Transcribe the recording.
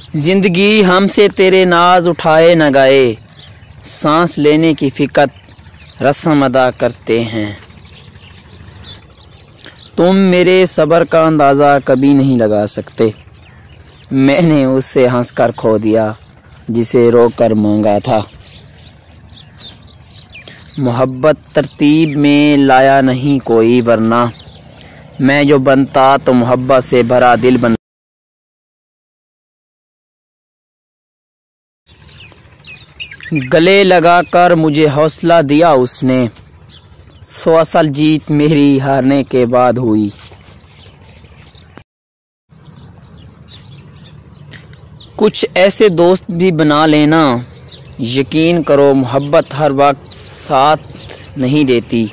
जिंदगी हमसे तेरे नाज उठाए न गए, सांस लेने की फ़िक़्र रस्म अदा करते हैं। तुम मेरे सब्र का अंदाज़ा कभी नहीं लगा सकते। मैंने उससे हंसकर खो दिया जिसे रोकर मांगा था। मोहब्बत तरतीब में लाया नहीं कोई, वरना मैं जो बनता तो मोहब्बत से भरा दिल बन। गले लगाकर मुझे हौसला दिया उसने, सो असल जीत मेरी हारने के बाद हुई। कुछ ऐसे दोस्त भी बना लेना, यकीन करो मोहब्बत हर वक्त साथ नहीं देती।